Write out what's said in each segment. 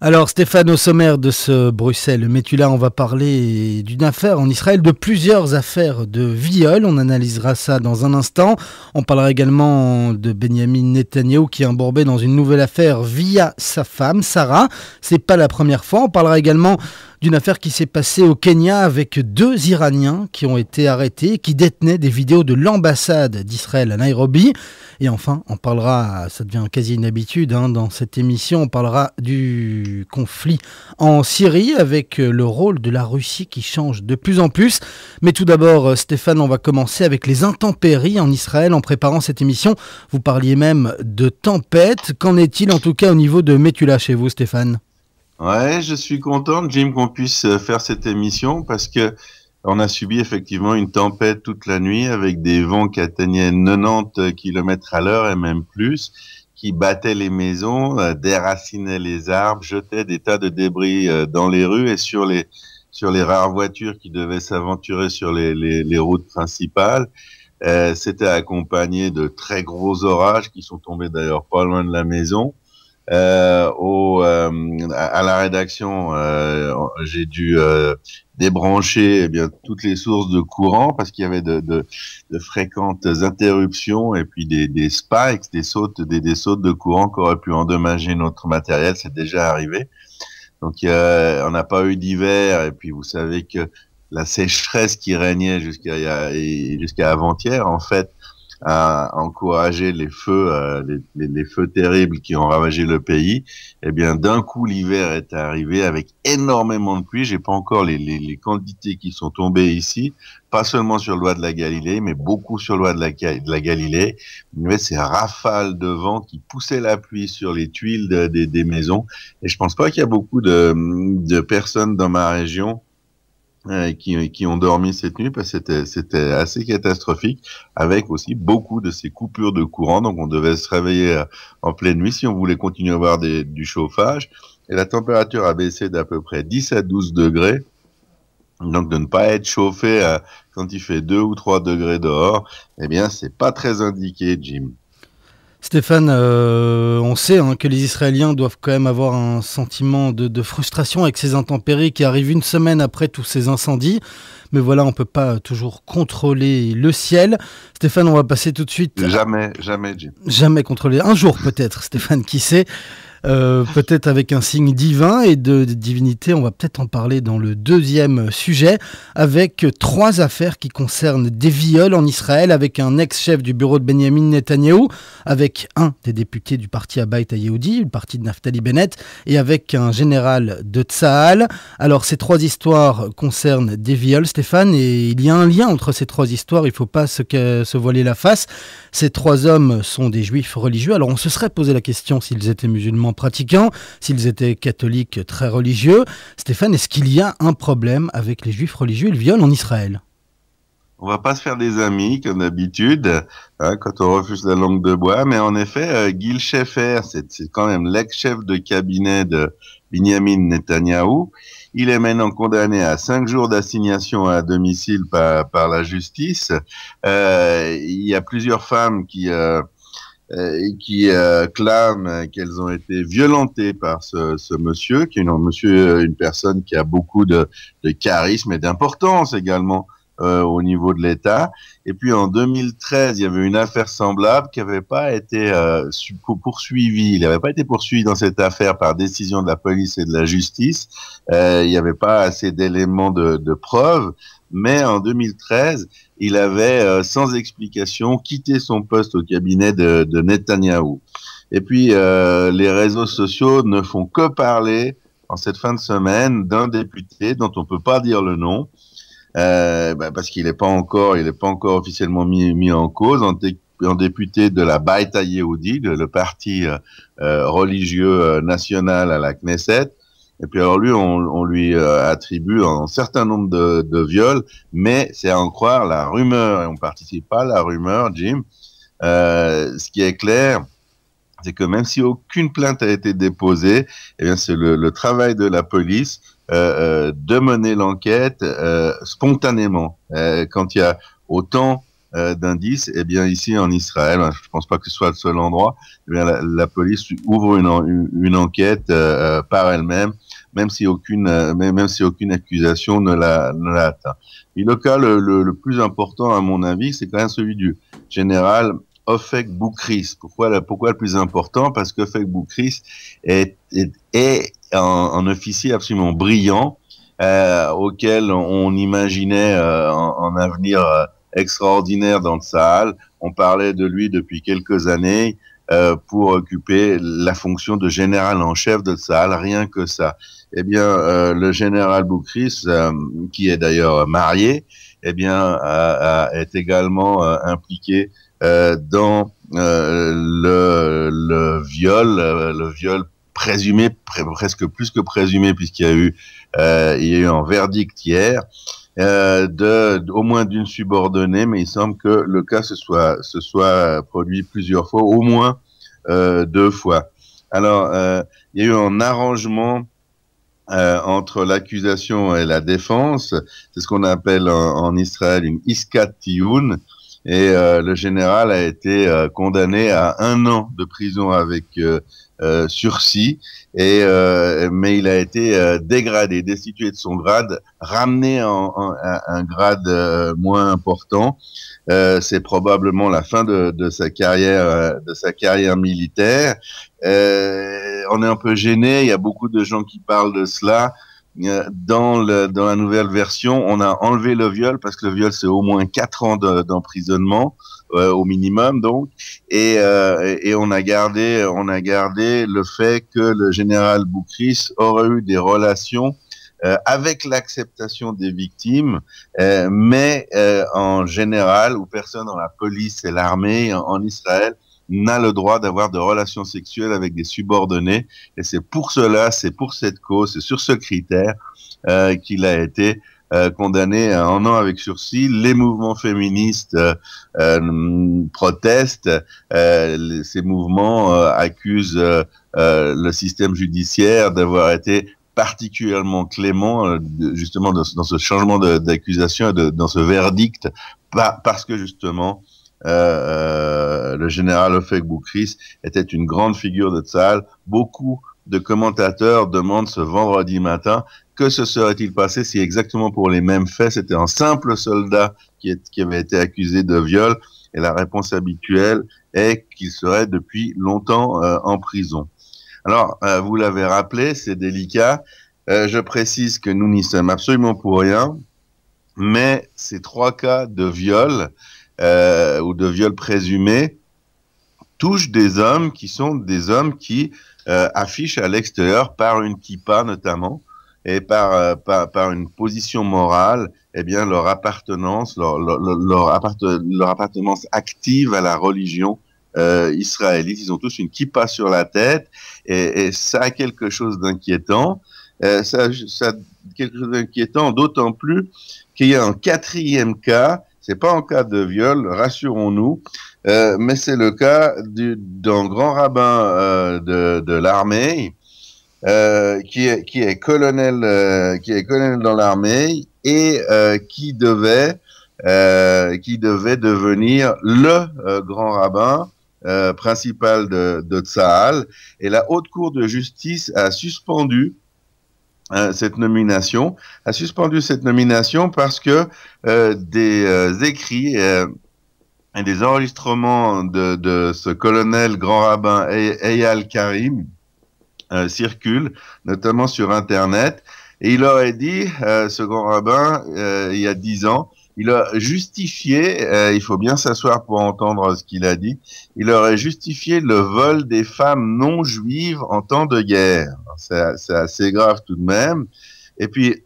Alors Stéphane, au sommaire de ce Bruxelles Metula, on va parler d'une affaire en Israël, de plusieurs affaires de viol. On analysera ça dans un instant. On parlera également de Benjamin Netanyahou qui est embourbé dans une nouvelle affaire via sa femme, Sarah. C'est pas la première fois. On parlera également d'une affaire qui s'est passée au Kenya avec deux Iraniens qui ont été arrêtés, qui détenaient des vidéos de l'ambassade d'Israël à Nairobi. Et enfin, on parlera, ça devient quasi une habitude dans cette émission, on parlera du conflit en Syrie avec le rôle de la Russie qui change de plus en plus. Mais tout d'abord, Stéphane, on va commencer avec les intempéries en Israël. En préparant cette émission, vous parliez même de tempête. Qu'en est-il en tout cas au niveau de Metula chez vous, Stéphane ? Ouais, je suis content, Jim, qu'on puisse faire cette émission parce que on a subi effectivement une tempête toute la nuit avec des vents qui atteignaient 90 km à l'heure et même plus, qui battaient les maisons, déracinaient les arbres, jetaient des tas de débris dans les rues et sur les rares voitures qui devaient s'aventurer sur les routes principales. C'était accompagné de très gros orages qui sont tombés d'ailleurs pas loin de la maison. À la rédaction, j'ai dû débrancher toutes les sources de courant parce qu'il y avait de fréquentes interruptions et puis des spikes, des sautes de courant qui auraient pu endommager notre matériel. C'est déjà arrivé. Donc on n'a pas eu d'hiver et puis vous savez que la sécheresse qui régnait jusqu'à avant-hier en fait a encouragé les feux, les feux terribles qui ont ravagé le pays. Eh bien, d'un coup, l'hiver est arrivé avec énormément de pluie. J'ai pas encore les quantités qui sont tombées ici, pas seulement sur l'ouest de la Galilée, mais beaucoup sur l'ouest de la Galilée. Mais ces rafales de vent qui poussaient la pluie sur les tuiles des maisons. Et je pense pas qu'il y a beaucoup de personnes dans ma région qui ont dormi cette nuit parce que c'était assez catastrophique avec aussi beaucoup de ces coupures de courant. Donc on devait se réveiller en pleine nuit si on voulait continuer à avoir du chauffage. Et la température a baissé d'à peu près 10 à 12 degrés. Donc de ne pas être chauffé quand il fait 2 ou 3 degrés dehors, eh bien c'est pas très indiqué, Jim. Stéphane, on sait que les Israéliens doivent quand même avoir un sentiment de frustration avec ces intempéries qui arrivent une semaine après tous ces incendies. Mais voilà, on ne peut pas toujours contrôler le ciel. Stéphane, on va passer tout de suite... Jamais, Jim. Jamais contrôler. Un jour peut-être, Stéphane, qui sait. Peut-être avec un signe divin et de divinité, on va peut-être en parler dans le deuxième sujet, avec trois affaires qui concernent des viols en Israël, avec un ex-chef du bureau de Benjamin Netanyahou, avec un des députés du parti Abait HaYehudi, le parti de Naftali Bennett, et avec un général de Tsahal. Alors ces trois histoires concernent des viols, Stéphane, et il y a un lien entre ces trois histoires, il ne faut pas se voiler la face. Ces trois hommes sont des juifs religieux, alors on se serait posé la question s'ils étaient musulmans pratiquants, s'ils étaient catholiques très religieux. Stéphane, est-ce qu'il y a un problème avec les juifs religieux et le viol en Israël ? On va pas se faire des amis, comme d'habitude, quand on refuse la langue de bois. Mais en effet, Gil Sheffer, c'est quand même l'ex-chef de cabinet de Benjamin Netanyahou. Il est maintenant condamné à 5 jours d'assignation à domicile par la justice. Il y a plusieurs femmes qui clament qu'elles ont été violentées par ce monsieur, qui est une personne qui a beaucoup de charisme et d'importance également au niveau de l'État. Et puis en 2013, il y avait une affaire semblable qui n'avait pas été poursuivie. Il n'avait pas été poursuivi dans cette affaire par décision de la police et de la justice. Il n'y avait pas assez d'éléments de preuve. Mais en 2013, il avait, sans explication, quitté son poste au cabinet de Netanyahou. Et puis, les réseaux sociaux ne font que parler, en cette fin de semaine, d'un député dont on peut pas dire le nom, parce qu'il n'est pas encore officiellement mis en cause, en député de la Beit HaYehudi, le parti religieux national à la Knesset. Et puis alors lui, on lui attribue un certain nombre de viols, mais c'est à en croire la rumeur, et on participe pas à la rumeur, Jim. Ce qui est clair, c'est que même si aucune plainte a été déposée, eh bien c'est le travail de la police de mener l'enquête spontanément. Quand il y a autant d'indices. Eh bien, ici en Israël, je pense pas que ce soit le seul endroit, eh bien, la police ouvre une enquête par elle-même, même si aucune accusation ne l'a atteint. Et le cas le plus important, à mon avis, c'est quand même celui du général Ofek Boukris. Pourquoi le plus important? Parce que Ofek Boukris est un officier absolument brillant, auquel on imaginait un avenir extraordinaire dans le Sahel. On parlait de lui depuis quelques années pour occuper la fonction de général en chef de Sahel, rien que ça. Eh bien, le général Boukris, qui est d'ailleurs marié, eh bien, est également impliqué dans le viol présumé, presque plus que présumé, puisqu'il y a eu un verdict hier au moins d'une subordonnée, mais il semble que le cas se soit produit plusieurs fois, au moins 2 fois. Alors, il y a eu un arrangement entre l'accusation et la défense. C'est ce qu'on appelle en Israël une iskat tiyun. Et le général a été condamné à 1 an de prison avec sursis, mais il a été dégradé, destitué de son grade, ramené à un grade moins important. C'est probablement la fin de sa carrière militaire. On est un peu gêné. Il y a beaucoup de gens qui parlent de cela. Dans la nouvelle version, on a enlevé le viol parce que le viol c'est au moins 4 ans d'emprisonnement au minimum, donc, et on a gardé le fait que le général Boukris aurait eu des relations avec l'acceptation des victimes, mais en général, où personne dans la police et l'armée en Israël n'a le droit d'avoir de relations sexuelles avec des subordonnés, et c'est pour cette cause, c'est sur ce critère qu'il a été condamné à 1 an avec sursis. Les mouvements féministes protestent, ces mouvements accusent le système judiciaire d'avoir été particulièrement clément justement dans ce changement d'accusation et dans ce verdict, parce que justement le général Ofek Boukris était une grande figure de Tsahal. Beaucoup de commentateurs demandent ce vendredi matin que se serait-il passé si exactement pour les mêmes faits c'était un simple soldat qui avait été accusé de viol, et la réponse habituelle est qu'il serait depuis longtemps en prison. Alors, vous l'avez rappelé, c'est délicat. Je précise que nous n'y sommes absolument pour rien, mais ces 3 cas de viol ou de viol présumé touchent des hommes qui sont des hommes qui affichent à l'extérieur, par une kippa notamment, et par une position morale, eh bien leur appartenance active à la religion israélite. Ils ont tous une kippa sur la tête, et ça a quelque chose d'inquiétant. Ça a quelque chose d'inquiétant, d'autant plus qu'il y a un 4e cas. C'est pas un cas de viol, rassurons-nous, mais c'est le cas d'un grand rabbin de l'armée qui est colonel dans l'armée, et qui devait devenir le grand rabbin principal de Tsahal. Et la Haute Cour de justice a suspendu cette nomination parce que des écrits et des enregistrements de ce colonel grand rabbin Eyal Karim circulent, notamment sur Internet. Et il aurait dit, ce grand rabbin, il y a 10 ans, il a justifié, il faut bien s'asseoir pour entendre ce qu'il a dit, il aurait justifié le vol des femmes non juives en temps de guerre. C'est assez grave tout de même. Et puis,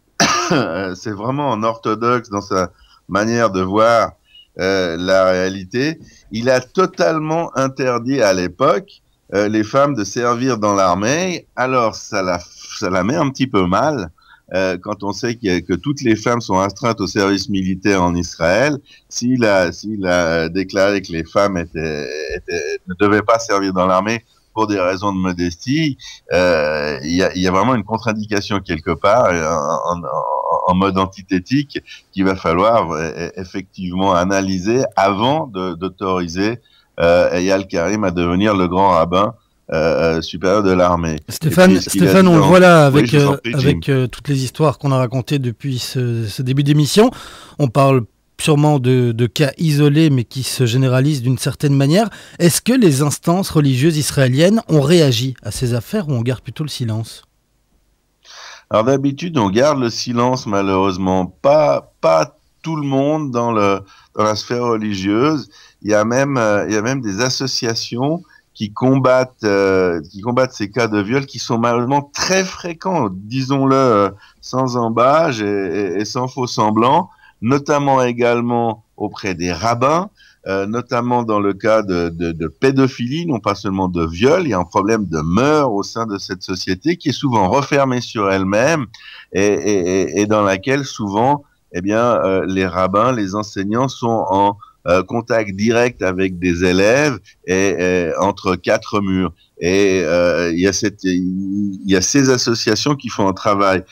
c'est vraiment un orthodoxe dans sa manière de voir la réalité. Il a totalement interdit à l'époque les femmes de servir dans l'armée. Alors, ça la met un petit peu mal. Quand on sait que toutes les femmes sont astreintes au service militaire en Israël, s'il a déclaré que les femmes ne devaient pas servir dans l'armée pour des raisons de modestie, il y a vraiment une contre-indication quelque part en mode antithétique qu'il va falloir effectivement analyser avant d'autoriser Eyal Karim à devenir le grand rabbin supérieur de l'armée. Stéphane, on le voit là avec, prie, toutes les histoires qu'on a racontées depuis ce début d'émission. On parle sûrement de cas isolés, mais qui se généralisent d'une certaine manière. Est-ce que les instances religieuses israéliennes ont réagi à ces affaires ou on garde plutôt le silence ? Alors d'habitude, on garde le silence, malheureusement. Pas tout le monde dans la sphère religieuse. Il y a même des associations qui combattent ces cas de viol qui sont malheureusement très fréquents, disons-le sans embâche et sans faux semblant, notamment également auprès des rabbins, notamment dans le cas de pédophilie, non pas seulement de viol. Il y a un problème de mœurs au sein de cette société qui est souvent refermée sur elle-même et dans laquelle souvent, les rabbins, les enseignants sont en contact direct avec des élèves et entre quatre murs. Et il y a ces associations qui font un travail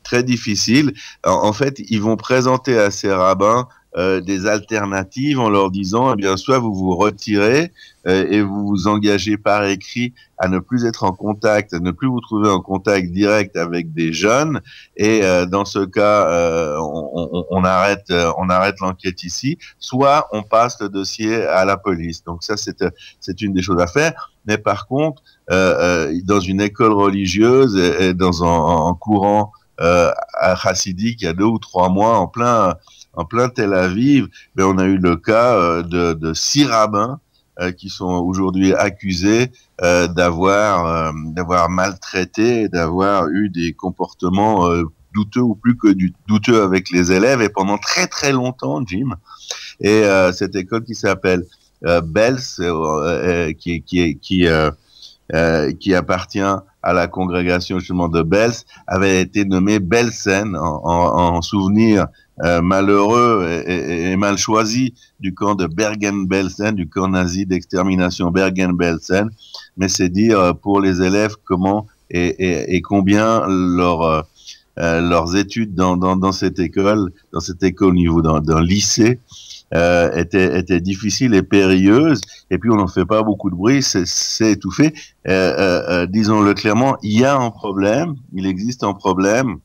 très difficile. En fait, ils vont présenter à ces rabbins des alternatives en leur disant, soit vous vous retirez et vous vous engagez par écrit à ne plus être en contact, à ne plus vous trouver en contact direct avec des jeunes, et dans ce cas, on arrête l'enquête ici, soit on passe le dossier à la police. Donc ça, c'est une des choses à faire. Mais par contre, dans une école religieuse et dans un courant chassidique, il y a 2 ou 3 mois, en plein Tel Aviv, on a eu le cas de 6 rabbins qui sont aujourd'hui accusés d'avoir maltraité, d'avoir eu des comportements douteux ou plus que douteux avec les élèves, et pendant très très longtemps, Jim. Et cette école qui s'appelle Bells, qui appartient à la congrégation justement de Bells, avait été nommée Belsen en souvenir malheureux et mal choisi du camp de Bergen-Belsen, du camp nazi d'extermination Bergen-Belsen. Mais c'est dire pour les élèves comment et combien leurs études dans cette école au niveau d'un lycée était difficile et périlleuse, et puis on n'en fait pas beaucoup de bruit, c'est étouffé. Disons-le clairement, il y a un problème, il existe un problème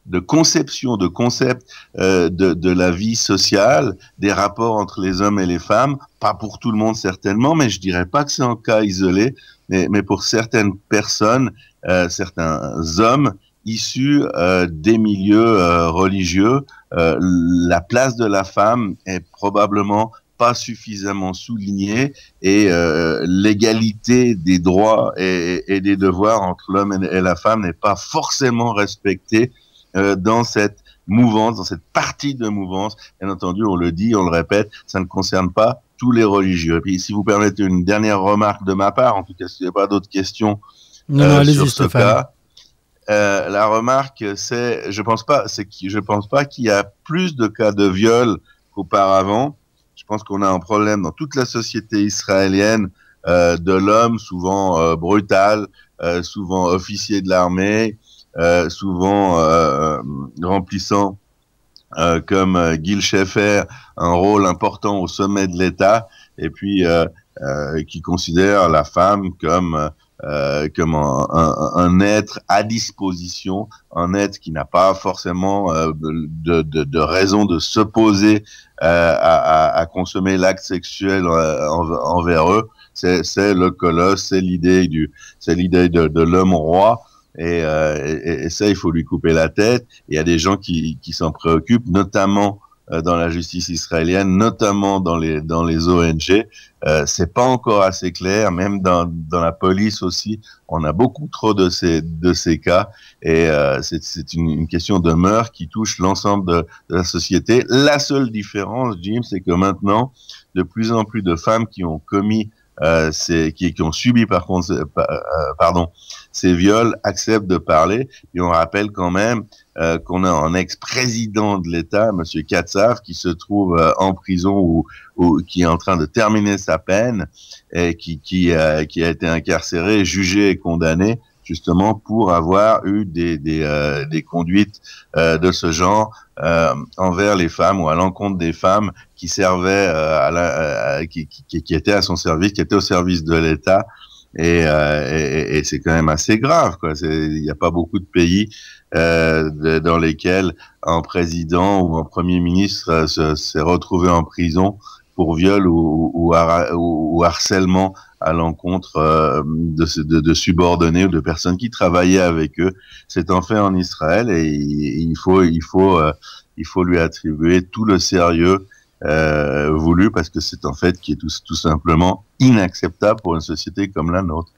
de conception, de concept de la vie sociale, des rapports entre les hommes et les femmes, pas pour tout le monde certainement, mais je dirais pas que c'est un cas isolé, mais pour certaines personnes, certains hommes issus des milieux religieux, la place de la femme est probablement pas suffisamment soulignée, et l'égalité des droits et des devoirs entre l'homme et la femme n'est pas forcément respectée dans cette mouvance, dans cette partie de mouvance. Bien entendu, on le dit, on le répète, ça ne concerne pas tous les religieux. Et puis, si vous permettez une dernière remarque de ma part, en tout cas, s'il n'y a pas d'autres questions sur ce cas, la remarque, je pense pas qu'il y a plus de cas de viol qu'auparavant. Je pense qu'on a un problème dans toute la société israélienne de l'homme, souvent brutal, souvent officier de l'armée, souvent remplissant comme Gil Sheffer un rôle important au sommet de l'État, et puis qui considère la femme comme un être à disposition, un être qui n'a pas forcément de raison de s'opposer à consommer l'acte sexuel envers eux. C'est le colosse, c'est l'idée de l'homme roi. Et ça, il faut lui couper la tête. Il y a des gens qui s'en préoccupent, notamment dans la justice israélienne, notamment dans les ONG. C'est pas encore assez clair, même dans la police aussi. On a beaucoup trop de ces cas, et c'est une question de mœurs qui touche l'ensemble de la société. La seule différence, Jim, c'est que maintenant, de plus en plus de femmes qui ont commis qui ont subi par contre ces viols acceptent de parler. Et on rappelle quand même qu'on a un ex-président de l'État, Monsieur Katsav, qui se trouve en prison ou qui est en train de terminer sa peine, et qui a été incarcéré, jugé et condamné justement pour avoir eu des conduites de ce genre envers les femmes ou à l'encontre des femmes qui servaient qui étaient à son service, qui étaient au service de l'État. Et c'est quand même assez grave, quoi. Il n'y a pas beaucoup de pays dans lesquels un président ou un premier ministre s'est retrouvé en prison pour viol ou harcèlement à l'encontre de subordonnés ou de personnes qui travaillaient avec eux. C'est un fait en Israël et il faut lui attribuer tout le sérieux voulu, parce que c'est un fait qui est tout simplement inacceptable pour une société comme la nôtre.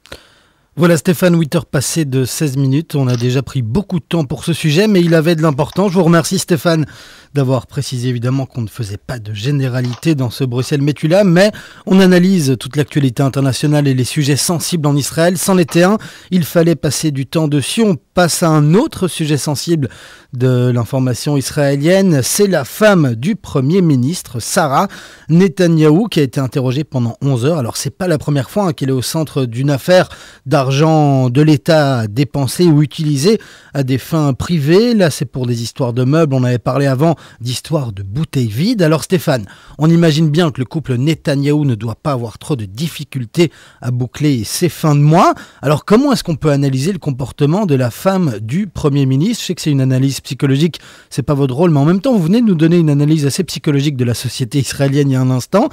Voilà Stéphane, 8h passées de 16 minutes. On a déjà pris beaucoup de temps pour ce sujet, mais il avait de l'importance. Je vous remercie Stéphane d'avoir précisé évidemment qu'on ne faisait pas de généralité dans ce Bruxelles-Metula, mais on analyse toute l'actualité internationale et les sujets sensibles en Israël. C'en était un, il fallait passer du temps dessus. On passe à un autre sujet sensible de l'information israélienne. C'est la femme du Premier ministre, Sarah Netanyahou, qui a été interrogée pendant 11 heures. Alors c'est pas la première fois qu'elle est au centre d'une affaire d'argent de l'État dépensé ou utilisé à des fins privées. Là, c'est pour des histoires de meubles. On avait parlé avant d'histoires de bouteilles vides. Alors Stéphane, on imagine bien que le couple Netanyahou ne doit pas avoir trop de difficultés à boucler ses fins de mois. Alors comment est-ce qu'on peut analyser le comportement de la femme du Premier ministre? Je sais que c'est une analyse psychologique, c'est pas votre rôle, mais en même temps, vous venez de nous donner une analyse assez psychologique de la société israélienne il y a un instant.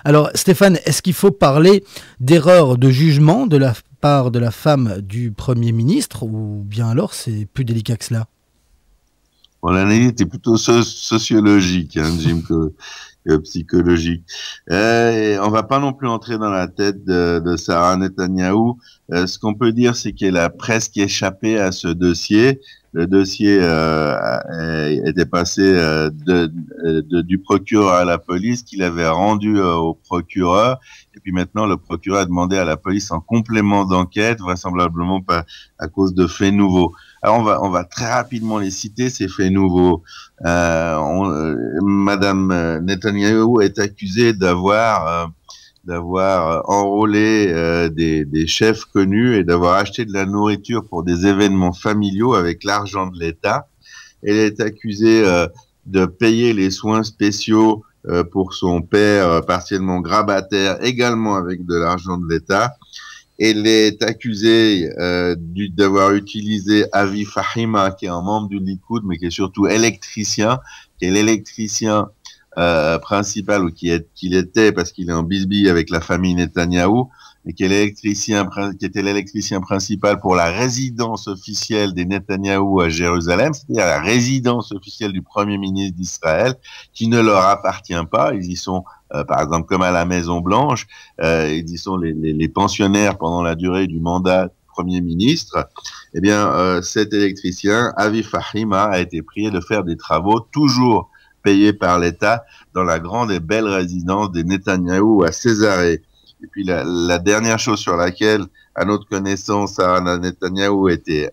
Alors Stéphane, est-ce qu'il faut parler d'erreur de jugement de la part de la femme du Premier ministre, ou bien alors c'est plus délicat que cela? Bon, l'analyse était plutôt sociologique, Jim, que psychologique. On va pas non plus entrer dans la tête de Sarah Netanyahou. Ce qu'on peut dire, c'est qu'elle a presque échappé à ce dossier. Le dossier était passé du procureur à la police, qu'il avait rendu au procureur. Et puis maintenant, le procureur a demandé à la police un complément d'enquête, vraisemblablement pas à cause de faits nouveaux. Alors on va très rapidement les citer, ces faits nouveaux. Madame Netanyahou est accusée d'avoir enrôlé des chefs connus et d'avoir acheté de la nourriture pour des événements familiaux avec l'argent de l'État. Elle est accusée de payer les soins spéciaux pour son père partiellement grabataire, également avec de l'argent de l'État. Elle est accusée d'avoir utilisé Avi Fahima, qui est un membre du Likoud, mais qui est surtout électricien, qui est l'électricien principal, ou qu'il était, parce qu'il est en bisbille avec la famille Netanyahou, et qui était l'électricien principal pour la résidence officielle des Netanyahou à Jérusalem, c'est-à-dire la résidence officielle du Premier ministre d'Israël, qui ne leur appartient pas. Ils y sont, par exemple, comme à la Maison Blanche, ils y sont les pensionnaires pendant la durée du mandat du Premier ministre. Eh bien, cet électricien, Avi Fahima, a été prié de faire des travaux toujours payés par l'État dans la grande et belle résidence des Netanyahou à Césarée. Et puis la dernière chose sur laquelle, à notre connaissance, Sarah Netanyahou a été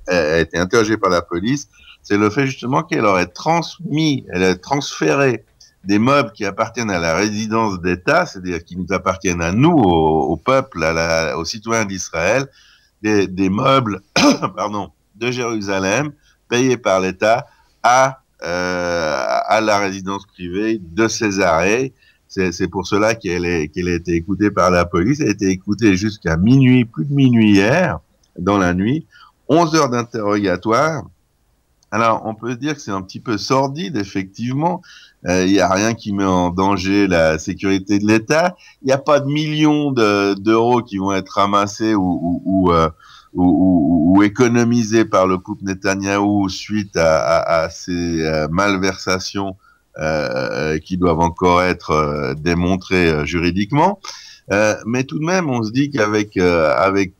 interrogée par la police, c'est le fait justement qu'elle aurait transféré des meubles qui appartiennent à la résidence d'État, c'est-à-dire qui nous appartiennent à nous, au peuple, aux citoyens d'Israël, des meubles pardon, de Jérusalem, payés par l'État à la résidence privée de Césarée. C'est pour cela qu'elle a été écoutée par la police. Elle a été écoutée jusqu'à minuit, plus de minuit hier, dans la nuit. 11 heures d'interrogatoire. Alors, on peut se dire que c'est un petit peu sordide, effectivement. Il n'y a rien qui met en danger la sécurité de l'État. Il n'y a pas de millions d'euros qui vont être ramassés ou économisés par le couple Netanyahou suite à ces malversations qui doivent encore être démontrées juridiquement. Mais tout de même, on se dit qu'avec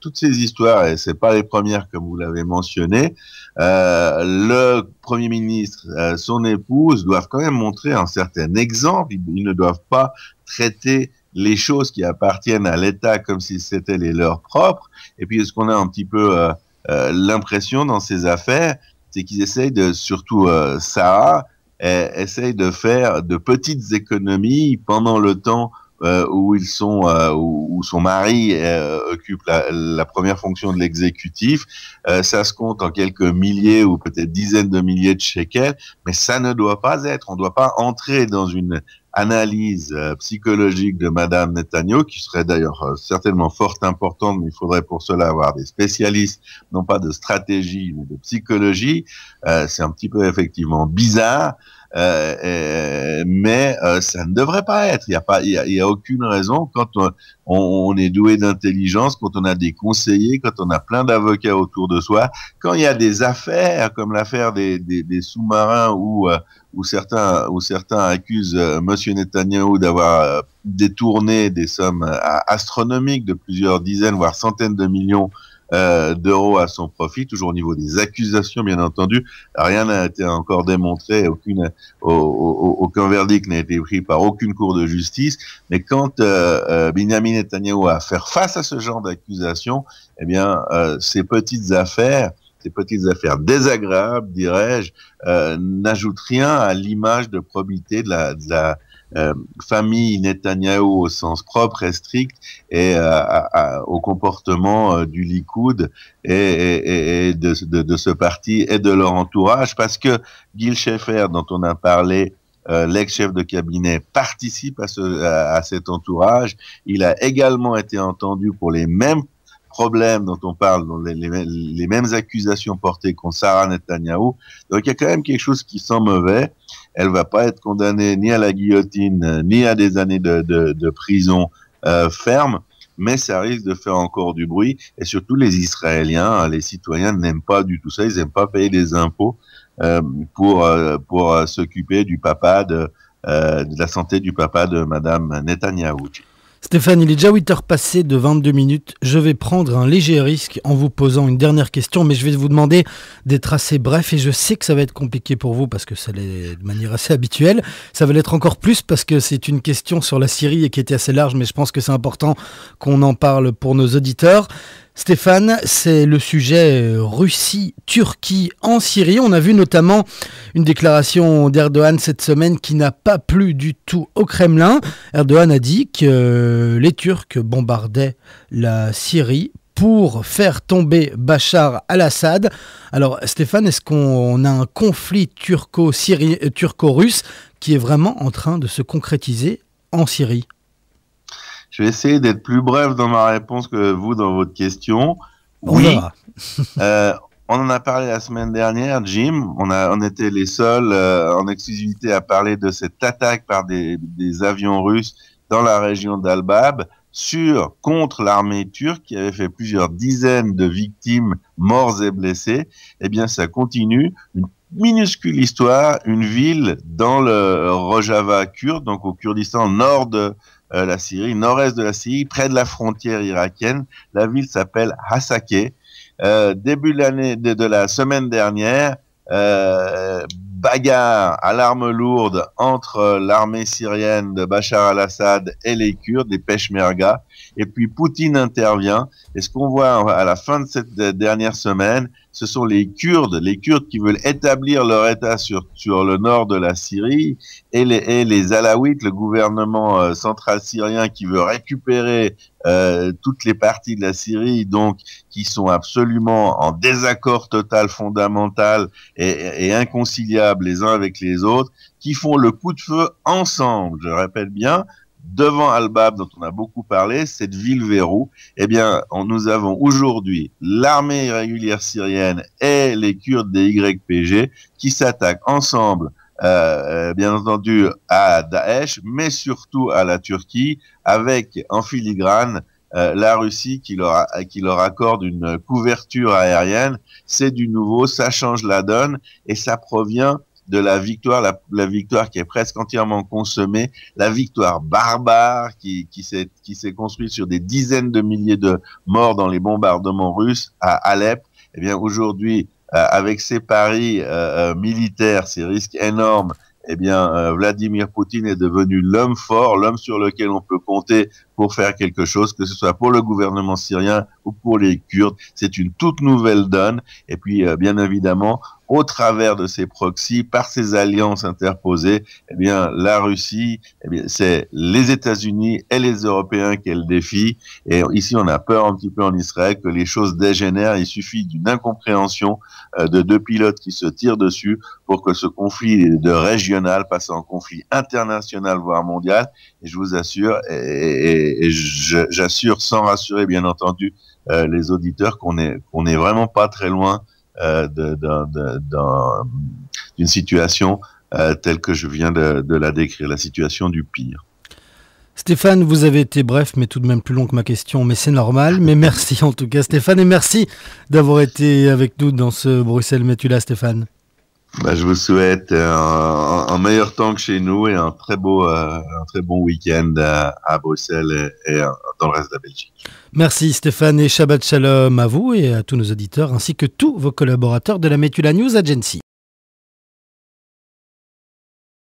toutes ces histoires, et c'est pas les premières comme vous l'avez mentionné, le Premier ministre, son épouse doivent quand même montrer un certain exemple. Ils ne doivent pas traiter les choses qui appartiennent à l'État comme si c'était les leurs propres. Et puis, ce qu'on a un petit peu l'impression dans ces affaires, c'est qu'ils essayent surtout Sarah, essaye de faire de petites économies pendant le temps où son mari occupe la première fonction de l'exécutif. Ça se compte en quelques milliers ou peut-être dizaines de milliers de shekels, mais ça ne doit pas être. On ne doit pas entrer dans une analyse psychologique de Madame Netanyahu, qui serait d'ailleurs certainement fort importante, mais il faudrait pour cela avoir des spécialistes, non pas de stratégie, mais de psychologie. C'est un petit peu effectivement bizarre, mais ça ne devrait pas être. Il y a aucune raison quand on est doué d'intelligence, quand on a des conseillers, quand on a plein d'avocats autour de soi, quand il y a des affaires comme l'affaire des sous-marins où certains accusent Monsieur Netanyahou d'avoir détourné des sommes astronomiques de plusieurs dizaines, voire centaines de millions d'euros à son profit, toujours au niveau des accusations, bien entendu. Rien n'a été encore démontré, aucun verdict n'a été pris par aucune cour de justice. Mais quand Benjamin Netanyahou a à faire face à ce genre d'accusations, eh bien, ces petites affaires désagréables, dirais-je, n'ajoutent rien à l'image de probité de la famille Netanyahou au sens propre et strict, et au comportement du Likoud et de ce parti et de leur entourage, parce que Gil Sheffer, dont on a parlé, l'ex-chef de cabinet, participe à cet entourage. Il a également été entendu pour les mêmes problèmes dont on parle, dont les mêmes accusations portées contre Sarah Netanyahou. Donc il y a quand même quelque chose qui sent mauvais. Elle va pas être condamnée ni à la guillotine, ni à des années de prison ferme, mais ça risque de faire encore du bruit. Et surtout les Israéliens, les citoyens n'aiment pas du tout ça. Ils n'aiment pas payer des impôts pour s'occuper du papa de la santé du papa de Madame Netanyahou. Stéphane, il est déjà 8 heures passées de 22 minutes. Je vais prendre un léger risque en vous posant une dernière question, mais je vais vous demander d'être assez bref, et je sais que ça va être compliqué pour vous parce que ça l'est de manière assez habituelle. Ça va l'être encore plus parce que c'est une question sur la Syrie et qui était assez large, mais je pense que c'est important qu'on en parle pour nos auditeurs. Stéphane, c'est le sujet Russie-Turquie en Syrie. On a vu notamment une déclaration d'Erdogan cette semaine qui n'a pas plu du tout au Kremlin. Erdogan a dit que les Turcs bombardaient la Syrie pour faire tomber Bachar al-Assad. Alors Stéphane, est-ce qu'on a un conflit turco-russe qui est vraiment en train de se concrétiser en Syrie ? Je vais essayer d'être plus bref dans ma réponse que vous dans votre question. Oui. On en a parlé la semaine dernière, Jim. On était les seuls en exclusivité à parler de cette attaque par des avions russes dans la région d'Al-Bab contre l'armée turque qui avait fait plusieurs dizaines de victimes morts et blessés. Eh bien, ça continue. Une minuscule histoire, une ville dans le Rojava kurde, donc au Kurdistan, nord de la Syrie, nord-est de la Syrie, près de la frontière irakienne. La ville s'appelle Hasakeh. Début de la semaine dernière, bagarre à l'arme lourde entre l'armée syrienne de Bachar al-Assad et les Kurdes, les Peshmerga. Et puis Poutine intervient. Et ce qu'on voit à la fin de cette dernière semaine, ce sont les Kurdes qui veulent établir leur État sur le nord de la Syrie, et les Alaouites, le gouvernement central syrien qui veut récupérer toutes les parties de la Syrie, donc qui sont absolument en désaccord total, fondamental et inconciliable les uns avec les autres, qui font le coup de feu ensemble, je répète bien, devant Al-Bab, dont on a beaucoup parlé, cette ville verrou. Eh bien, nous avons aujourd'hui l'armée régulière syrienne et les Kurdes des YPG qui s'attaquent ensemble, bien entendu, à Daesh, mais surtout à la Turquie, avec en filigrane la Russie qui leur accorde une couverture aérienne. C'est du nouveau, ça change la donne, et ça provient de la victoire, la victoire qui est presque entièrement consommée, la victoire barbare qui s'est construite sur des dizaines de milliers de morts dans les bombardements russes à Alep. Eh bien, aujourd'hui, avec ces paris militaires, ces risques énormes, eh bien, Vladimir Poutine est devenu l'homme fort, l'homme sur lequel on peut compter pour faire quelque chose, que ce soit pour le gouvernement syrien ou pour les Kurdes. C'est une toute nouvelle donne. Et puis, bien évidemment, au travers de ces proxys, par ces alliances interposées, eh bien, la Russie, eh bien, c'est les États-Unis et les Européens qu'elle défie. Et ici, on a peur un petit peu en Israël que les choses dégénèrent. Il suffit d'une incompréhension de deux pilotes qui se tirent dessus pour que ce conflit de régional passe en conflit international, voire mondial. Et je vous assure, et j'assure sans rassurer, bien entendu, les auditeurs qu'on est vraiment pas très loin d'une situation telle que je viens de la décrire, la situation du pire. Stéphane, vous avez été bref, mais tout de même plus long que ma question, mais c'est normal. Mais merci en tout cas, Stéphane, et merci d'avoir été avec nous dans ce Bruxelles-Metula, Stéphane. Je vous souhaite un meilleur temps que chez nous et un très bon week-end à Bruxelles et dans le reste de la Belgique. Merci Stéphane et Shabbat Shalom à vous et à tous nos auditeurs ainsi que tous vos collaborateurs de la Metula News Agency.